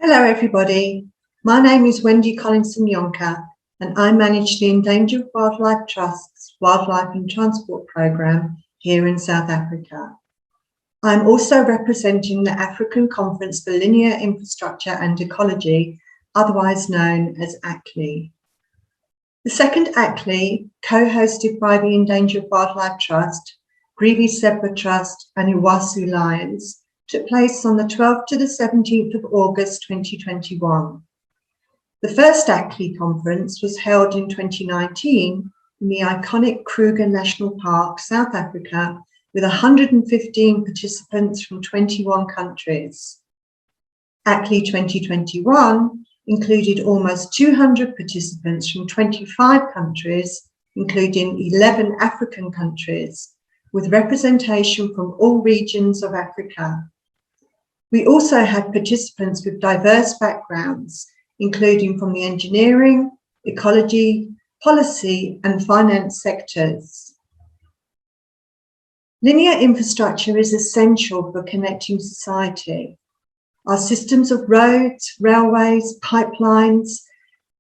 Hello everybody, my name is Wendy Collinson-Yonker and I manage the Endangered Wildlife Trust's Wildlife and Transport Programme here in South Africa. I'm also representing the African Conference for Linear Infrastructure and Ecology, otherwise known as ACLI. The second ACLI, co-hosted by the Endangered Wildlife Trust, Greevy Zebra Trust and Iwasu Lions, took place on the 12th to the 17th of August 2021. The first ACLI conference was held in 2019 in the iconic Kruger National Park, South Africa, with 115 participants from 21 countries. ACLI 2021 included almost 200 participants from 25 countries, including 11 African countries, with representation from all regions of Africa. We also had participants with diverse backgrounds, including from the engineering, ecology, policy, and finance sectors. Linear infrastructure is essential for connecting society. Our systems of roads, railways, pipelines,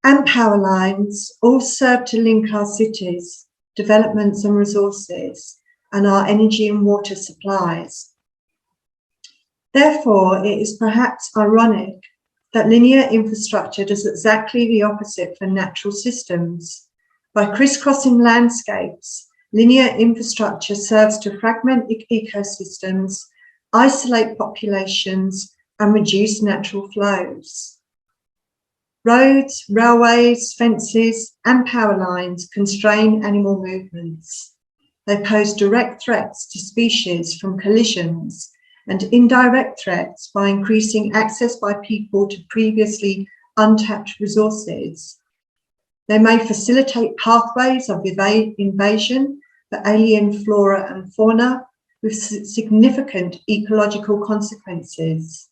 and power lines all serve to link our cities, developments and resources, and our energy and water supplies. Therefore, it is perhaps ironic that linear infrastructure does exactly the opposite for natural systems. By crisscrossing landscapes, linear infrastructure serves to fragment ecosystems, isolate populations, and reduce natural flows. Roads, railways, fences, and power lines constrain animal movements. They pose direct threats to species from collisions and indirect threats by increasing access by people to previously untapped resources. They may facilitate pathways of invasion for alien flora and fauna with significant ecological consequences.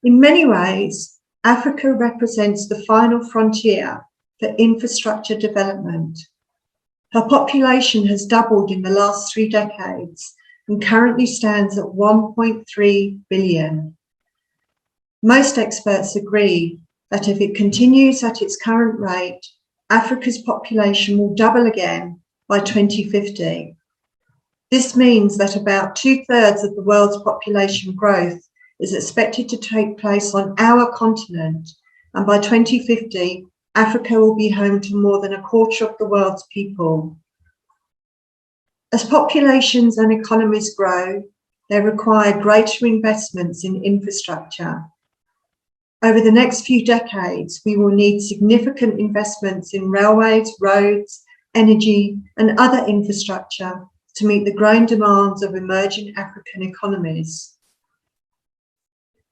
In many ways, Africa represents the final frontier for infrastructure development. Her population has doubled in the last 3 decades and currently stands at 1.3 billion. Most experts agree that if it continues at its current rate, Africa's population will double again by 2050. This means that about 2/3 of the world's population growth is expected to take place on our continent, and by 2050, Africa will be home to more than 1/4 of the world's people. As populations and economies grow, they require greater investments in infrastructure. Over the next few decades, we will need significant investments in railways, roads, energy, and other infrastructure to meet the growing demands of emerging African economies.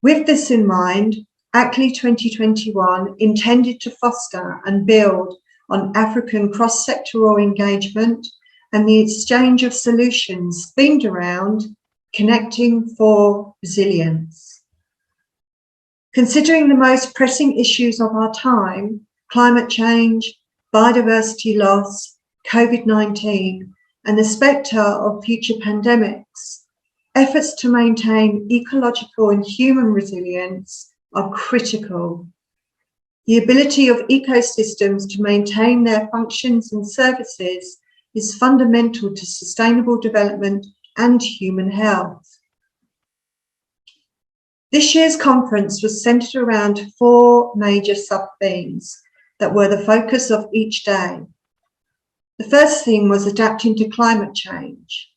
With this in mind, ACLI 2021 intended to foster and build on African cross-sectoral engagement and the exchange of solutions themed around connecting for resilience. Considering the most pressing issues of our time, climate change, biodiversity loss, COVID-19, and the spectre of future pandemics, efforts to maintain ecological and human resilience are critical. The ability of ecosystems to maintain their functions and services is fundamental to sustainable development and human health. This year's conference was centered around 4 major sub-themes that were the focus of each day. The first theme was adapting to climate change.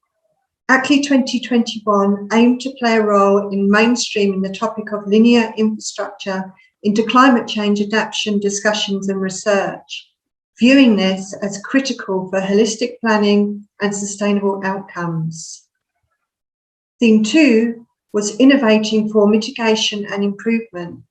ACLI 2021 aimed to play a role in mainstreaming the topic of linear infrastructure into climate change adaptation discussions and research, viewing this as critical for holistic planning and sustainable outcomes. Theme 2 was innovating for mitigation and improvement.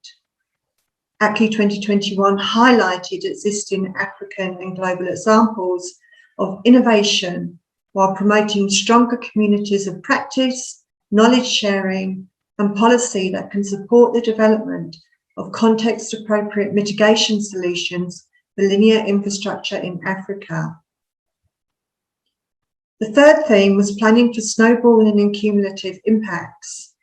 ACLI 2021 highlighted existing African and global examples of innovation while promoting stronger communities of practice, knowledge sharing, and policy that can support the development of context-appropriate mitigation solutions for linear infrastructure in Africa. The third theme was planning for snowballing and cumulative impacts.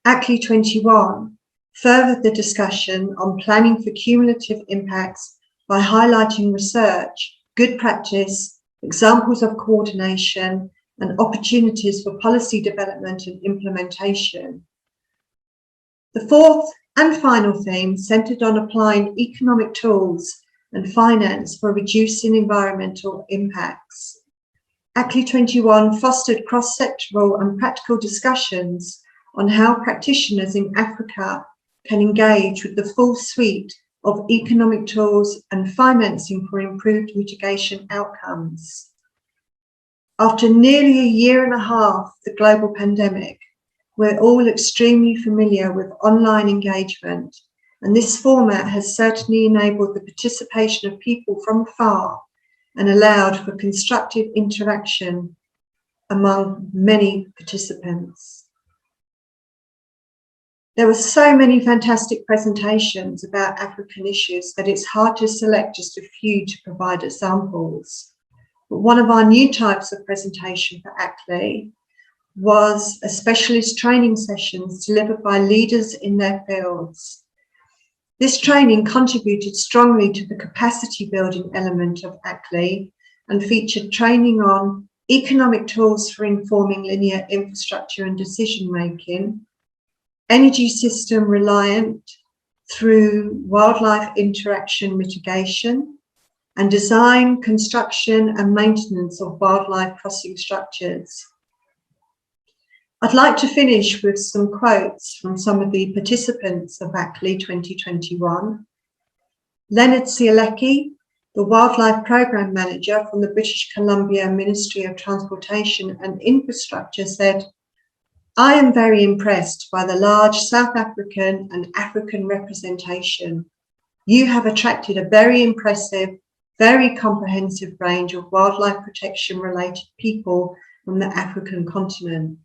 ACLI 21 furthered the discussion on planning for cumulative impacts by highlighting research, good practice, examples of coordination, and opportunities for policy development and implementation. The fourth and final theme centred on applying economic tools and finance for reducing environmental impacts. ACLI 21 fostered cross-sectoral and practical discussions on how practitioners in Africa can engage with the full suite of economic tools and financing for improved mitigation outcomes. After nearly a year and a half of the global pandemic, we're all extremely familiar with online engagement, and this format has certainly enabled the participation of people from afar and allowed for constructive interaction among many participants. There were so many fantastic presentations about African issues that it's hard to select just a few to provide examples. But one of our new types of presentation for ACLI was a specialist training sessions delivered by leaders in their fields. This training contributed strongly to the capacity building element of ACLI and featured training on economic tools for informing linear infrastructure and decision making, energy system reliant through wildlife interaction mitigation, and design, construction and maintenance of wildlife crossing structures. I'd like to finish with some quotes from some of the participants of ACLI 2021. Leonard Cielecki, the Wildlife Programme Manager from the British Columbia Ministry of Transportation and Infrastructure, said, "I am very impressed by the large South African and African representation. You have attracted a very impressive, very comprehensive range of wildlife protection related people from the African continent."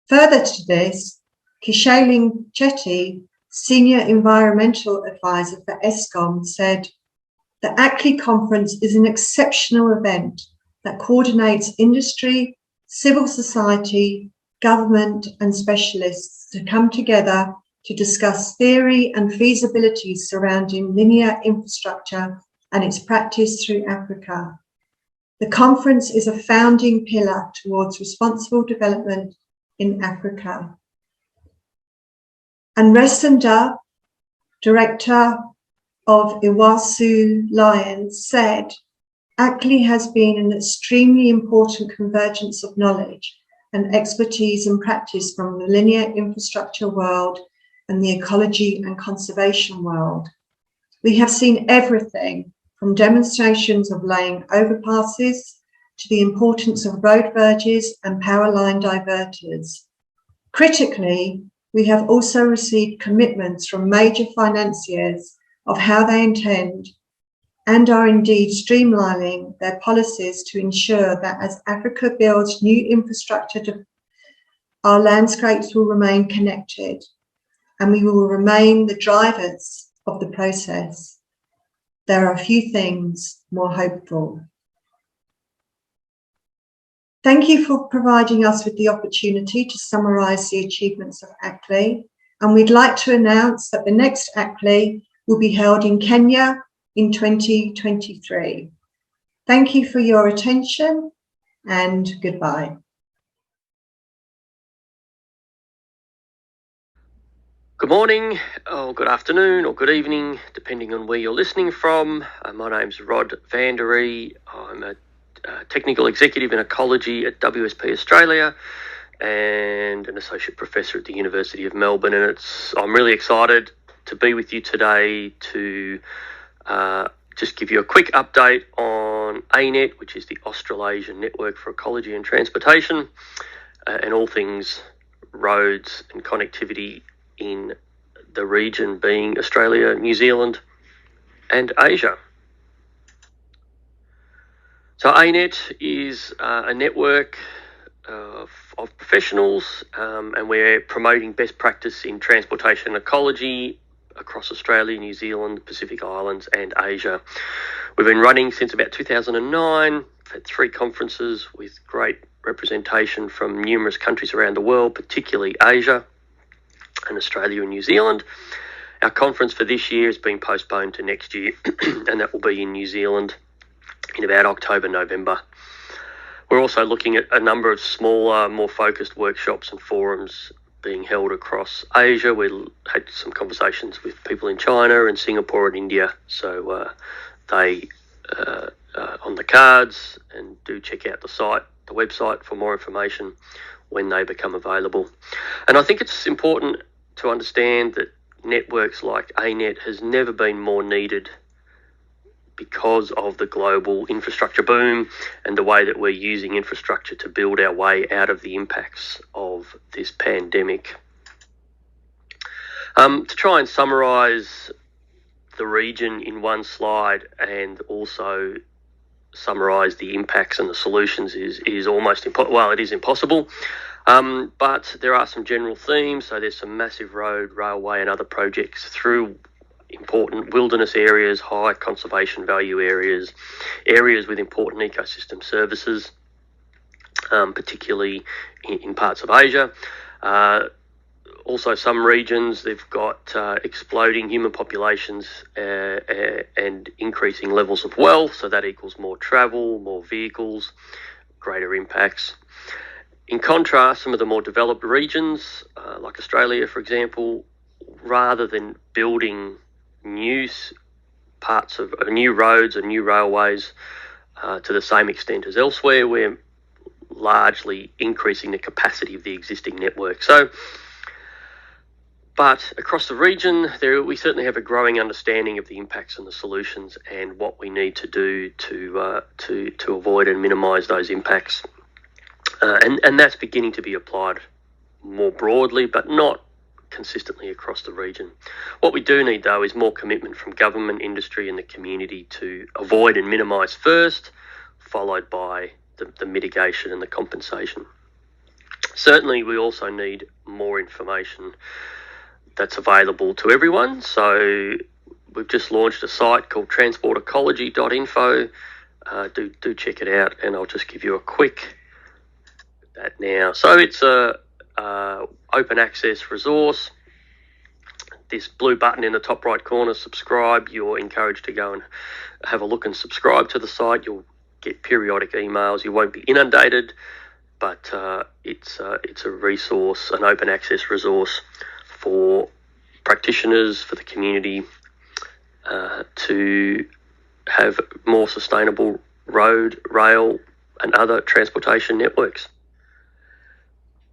Further to this, Kishaling Chetty, Senior Environmental Advisor for ESCOM, said, "The ACLI conference is an exceptional event that coordinates industry, civil society, government and specialists to come together to discuss theory and feasibility surrounding linear infrastructure and its practice through Africa. The conference is a founding pillar towards responsible development in Africa." And Resenda, Director of Iwasu Lions, said, "ACLI has been an extremely important convergence of knowledge and expertise and practice from the linear infrastructure world and the ecology and conservation world. We have seen everything from demonstrations of laying overpasses to the importance of road verges and power line diverters. Critically, we have also received commitments from major financiers of how they intend and are indeed streamlining their policies to ensure that as Africa builds new infrastructure, our landscapes will remain connected and we will remain the drivers of the process. There are few things more hopeful." Thank you for providing us with the opportunity to summarise the achievements of ACLI, and we'd like to announce that the next ACLI will be held in Kenya in 2023. Thank you for your attention and goodbye. Good morning, or good afternoon, or good evening, depending on where you're listening from. My name's Rod Vandery. I'm a Technical Executive in Ecology at WSP Australia and an Associate Professor at the University of Melbourne. And I'm really excited to be with you today to just give you a quick update on ANET, which is the Australasian Network for Ecology and Transportation, and all things roads and connectivity in the region being Australia, New Zealand and Asia. So ANET is a network of professionals and we're promoting best practice in transportation and ecology across Australia, New Zealand, Pacific Islands and Asia. We've been running since about 2009, we've had 3 conferences with great representation from numerous countries around the world, particularly Asia. and Australia and New Zealand. Our conference for this year has been postponed to next year, and that will be in New Zealand in about October, November. We're also looking at a number of smaller, more focused workshops and forums being held across Asia. We had some conversations with people in China and Singapore and India, so they on the cards, and do check out the website for more information when they become available. And I think it's important to understand that networks like ANET has never been more needed because of the global infrastructure boom and the way that we're using infrastructure to build our way out of the impacts of this pandemic. To try and summarise the region in one slide and also summarise the impacts and the solutions is almost it is impossible. But there are some general themes. So there's some massive road, railway and other projects through important wilderness areas, high conservation value areas, areas with important ecosystem services, particularly in parts of Asia. Also, some regions, they've got exploding human populations and increasing levels of wealth, so that equals more travel, more vehicles, greater impacts. In contrast, some of the more developed regions, like Australia, for example, rather than building new parts of new roads and new railways to the same extent as elsewhere, we're largely increasing the capacity of the existing network. But across the region, we certainly have a growing understanding of the impacts and the solutions and what we need to do to avoid and minimise those impacts. And that's beginning to be applied more broadly, but not consistently across the region. What we do need, though, is more commitment from government, industry and the community to avoid and minimise first, followed by the mitigation and the compensation. Certainly, we also need more information that's available to everyone. So we've just launched a site called transportecology.info. Do check it out, and I'll just give you a quick that now. So it's a open access resource. This blue button in the top right corner, subscribe. You're encouraged to go and have a look and subscribe to the site. You'll get periodic emails. You won't be inundated, but it's a resource, an open access resource for practitioners, for the community, to have more sustainable road, rail and other transportation networks.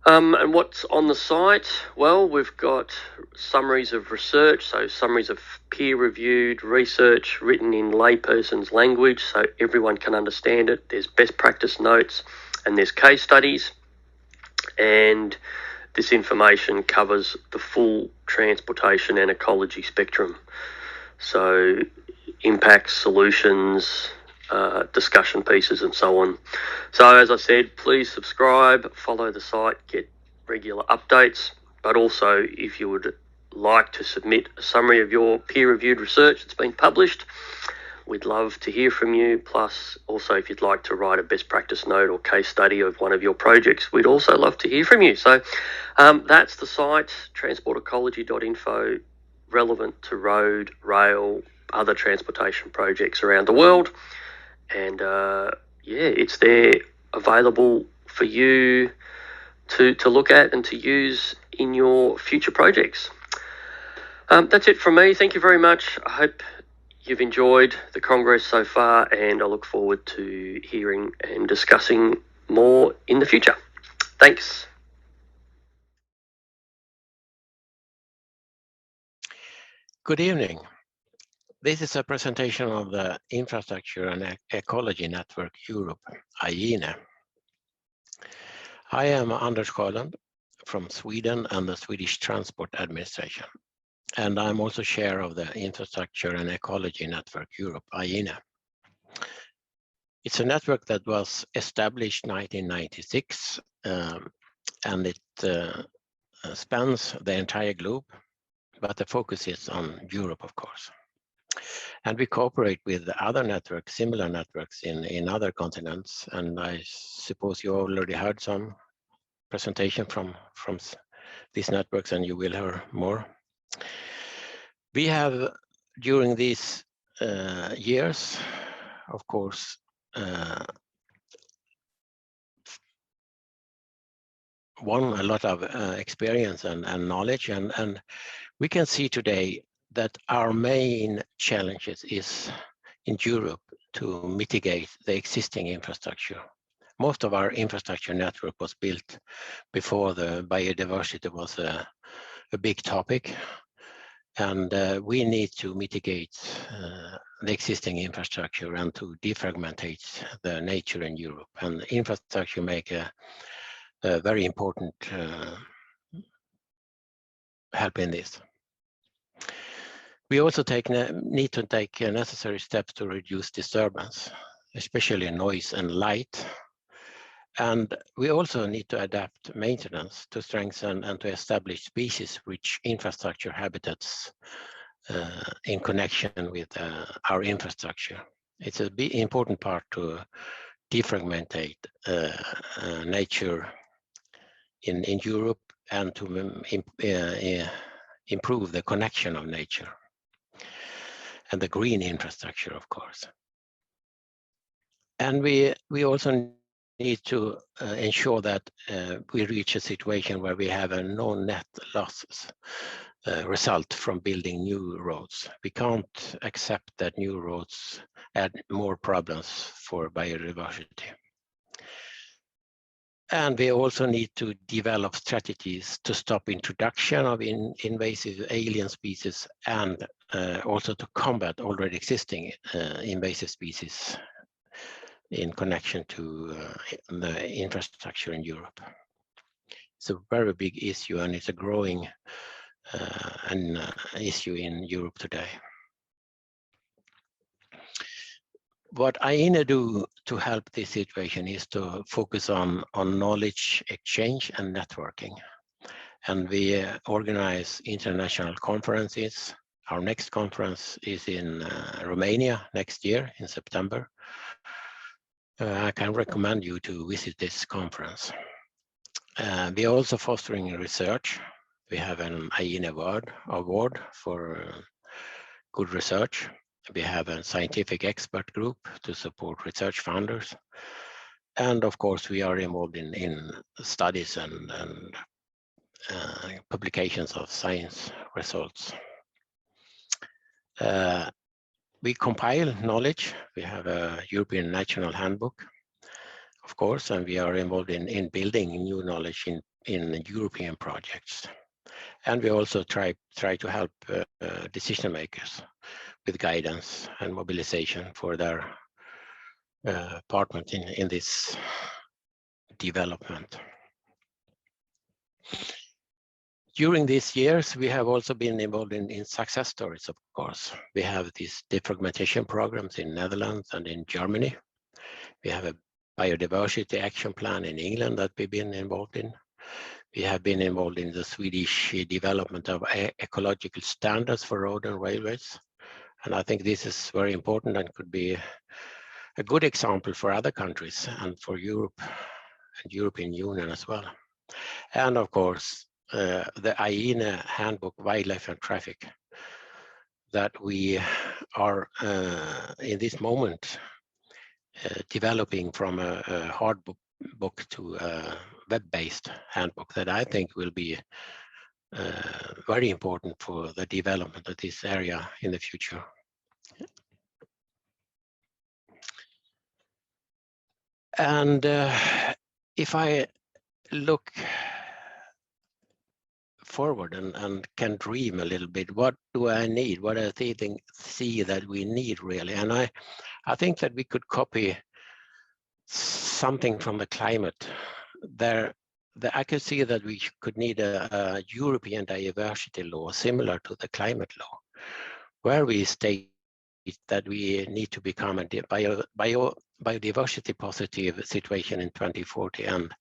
And what's on the site? Well, we've got summaries of research, so summaries of peer-reviewed research written in layperson's language so everyone can understand it. There's best practice notes and there's case studies. And this information covers the full transportation and ecology spectrum. So impacts, solutions, discussion pieces and so on. So as I said, please subscribe, follow the site, get regular updates, but also if you would like to submit a summary of your peer-reviewed research that's been published, we'd love to hear from you. Plus also if you'd like to write a best practice note or case study of one of your projects, we'd also love to hear from you. So that's the site, transportecology.info, relevant to road, rail, other transportation projects around the world. And it's there available for you to look at and to use in your future projects. That's it from me. Thank you very much. I hope you've enjoyed the Congress so far, and I look forward to hearing and discussing more in the future. Thanks. Good evening. This is a presentation of the Infrastructure and Ecology Network Europe, IUCN. I am Anders Sjöland from Sweden and the Swedish Transport Administration, and I'm also chair of the Infrastructure and Ecology Network Europe, IUCN. It's a network that was established in 1996, and it spans the entire globe, but the focus is on Europe, of course. And we cooperate with other networks, similar networks in other continents. And I suppose you already heard some presentation from these networks, and you will hear more. We have, during these years, of course, won a lot of experience and knowledge, and we can see today that our main challenges is in Europe to mitigate the existing infrastructure. Most of our infrastructure network was built before the biodiversity was a big topic, and we need to mitigate the existing infrastructure and to defragmentate the nature in Europe. And infrastructure make a very important help in this. We also need to take necessary steps to reduce disturbance, especially noise and light. And we also need to adapt maintenance to strengthen and to establish species-rich infrastructure habitats in connection with our infrastructure. It's a big important part to defragmentate nature in Europe and to improve the connection of nature and the green infrastructure, of course. And we also need to ensure that we reach a situation where we have no net losses result from building new roads. We can't accept that new roads add more problems for biodiversity. And we also need to develop strategies to stop introduction of invasive alien species, and also to combat already existing invasive species in connection to the infrastructure in Europe. It's a very big issue, and it's a growing issue in Europe today. What IUCN do to help this situation is to focus on knowledge exchange and networking. And we organize international conferences. Our next conference is in Romania next year in September. I can recommend you to visit this conference. We are also fostering research. We have an IUCN award for good research. We have a scientific expert group to support research funders. And of course, we are involved in studies and publications of science results. We compile knowledge. We have a European National Handbook, of course, and we are involved in building new knowledge in European projects. And we also try to help decision makers with guidance and mobilization for their partners in this development. During these years, we have also been involved in success stories, of course. We have these defragmentation programs in Netherlands and in Germany. We have a biodiversity action plan in England that we've been involved in. We have been involved in the Swedish development of ecological standards for road and railways. And I think this is very important and could be a good example for other countries and for Europe and European Union as well. And of course, the IUCN Handbook, Wildlife and Traffic, that we are in this moment developing from a hard book to a web-based handbook that I think will be very important for the development of this area in the future. And if I look forward and can dream a little bit, what do I need? What do I see that we need really? And I think that we could copy something from the climate. I could see that we could need a European diversity law similar to the climate law, where we state that we need to become a biodiversity positive situation in 2040 and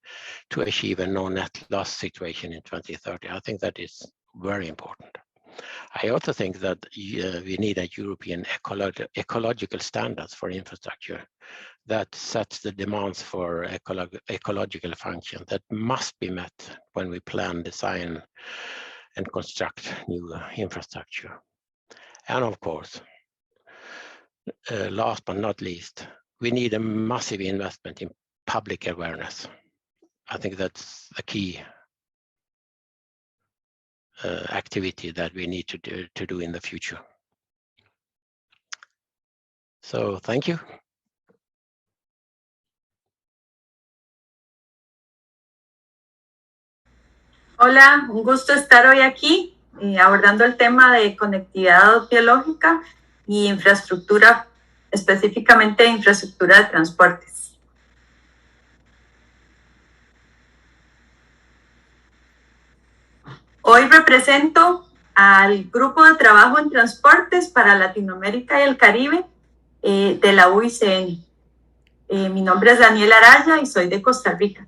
to achieve a no net loss situation in 2030. I think that is very important. I also think that we need a European ecological standards for infrastructure that sets the demands for ecological function that must be met when we plan, design, and construct new infrastructure. And of course, last but not least, we need a massive investment in public awareness. I think that's a key activity that we need to do in the future. So thank you. Hola, un gusto estar hoy aquí abordando el tema de conectividad biológica y infraestructura, específicamente infraestructura de transportes. Hoy represento al Grupo de Trabajo en Transportes para Latinoamérica y el Caribe de la UICN. Mi nombre es Daniela Araya y soy de Costa Rica.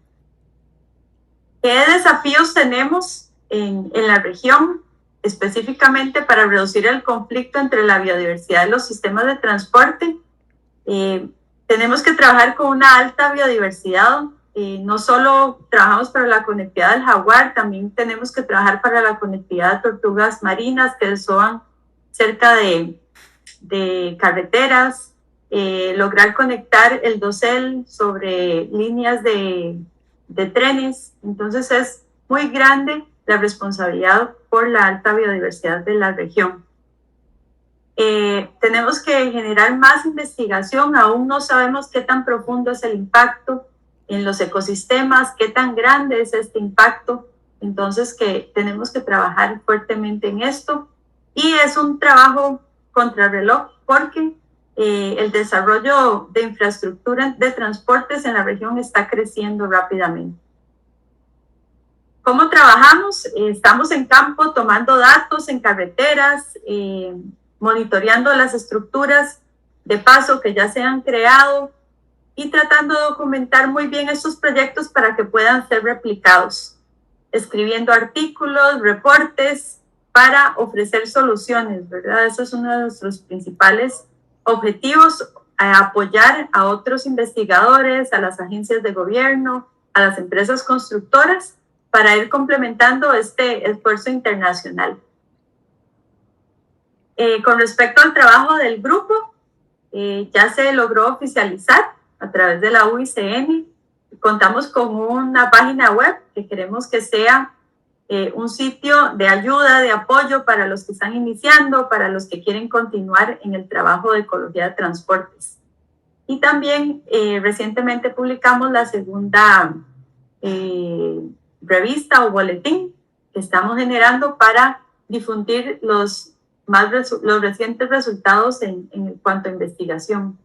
¿Qué desafíos tenemos en la región, específicamente para reducir el conflicto entre la biodiversidad y los sistemas de transporte? Tenemos que trabajar con una alta biodiversidad. No solo trabajamos para la conectividad del jaguar, también tenemos que trabajar para la conectividad de tortugas marinas que desovan cerca de carreteras, lograr conectar el dosel sobre líneas de trenes. Entonces es muy grande la responsabilidad por la alta biodiversidad de la región. Tenemos que generar más investigación. Aún no sabemos qué tan profundo es el impacto en los ecosistemas, qué tan grande es este impacto. Entonces que tenemos que trabajar fuertemente en esto. Y es un trabajo contrarreloj porque el desarrollo de infraestructura de transportes en la región está creciendo rápidamente. ¿Cómo trabajamos? Estamos en campo tomando datos en carreteras, monitoreando las estructuras de paso que ya se han creado y tratando de documentar muy bien estos proyectos para que puedan ser replicados, escribiendo artículos, reportes para ofrecer soluciones, ¿verdad? Eso es uno de nuestros principales objetivos, apoyar a otros investigadores, a las agencias de gobierno, a las empresas constructoras para ir complementando este esfuerzo internacional. Con respecto al trabajo del grupo, ya se logró oficializar a través de la UICN. Contamos con una página web que queremos que sea un sitio de ayuda, de apoyo para los que están iniciando, para los que quieren continuar en el trabajo de ecología de transportes. Y también recientemente publicamos la segunda revista o boletín que estamos generando para difundir los recientes resultados en cuanto a investigación.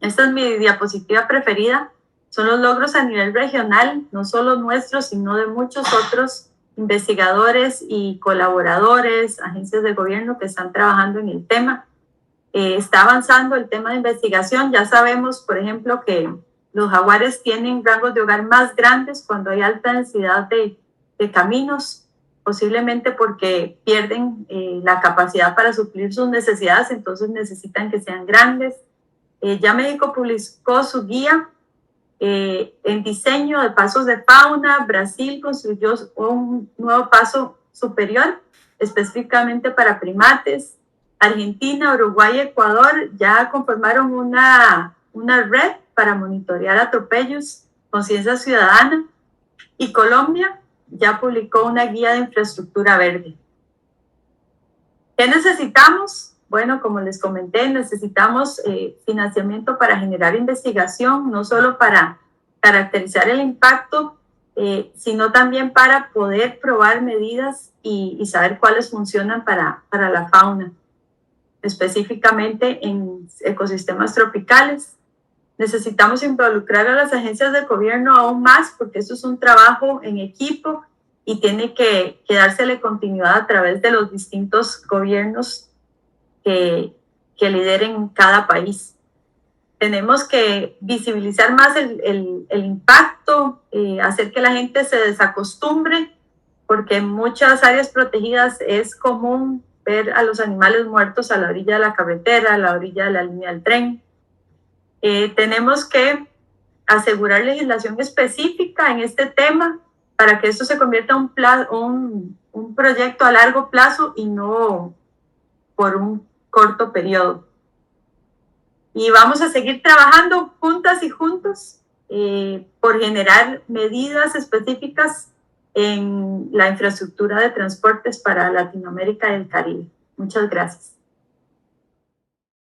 Esta es mi diapositiva preferida. Son los logros a nivel regional, no solo nuestros, sino de muchos otros investigadores y colaboradores, agencias de gobierno que están trabajando en el tema. Está avanzando el tema de investigación. Ya sabemos, por ejemplo, que los jaguares tienen rangos de hogar más grandes cuando hay alta densidad de caminos, posiblemente porque pierden la capacidad para suplir sus necesidades, entonces necesitan que sean grandes. Ya México publicó su guía en diseño de pasos de fauna. Brasil construyó un nuevo paso superior específicamente para primates. Argentina, Uruguay y Ecuador ya conformaron una red para monitorear atropellos, conciencia ciudadana, y Colombia ya publicó una guía de infraestructura verde. ¿Qué necesitamos? Bueno, como les comenté, necesitamos financiamiento para generar investigación, no solo para caracterizar el impacto, sino también para poder probar medidas y saber cuáles funcionan para la fauna, específicamente en ecosistemas tropicales. Necesitamos involucrar a las agencias de gobierno aún más, porque eso es un trabajo en equipo y tiene que dársele continuidad a través de los distintos gobiernos que lideren cada país. Tenemos que visibilizar más el impacto, hacer que la gente se desacostumbre, porque en muchas áreas protegidas es común ver a los animales muertos a la orilla de la carretera, a la orilla de la línea del tren. Tenemos que asegurar legislación específica en este tema para que esto se convierta en un proyecto a largo plazo y no por un corto periodo. Y vamos a seguir trabajando juntas y juntos por generar medidas específicas en la infraestructura de transportes para Latinoamérica y el Caribe. Muchas gracias.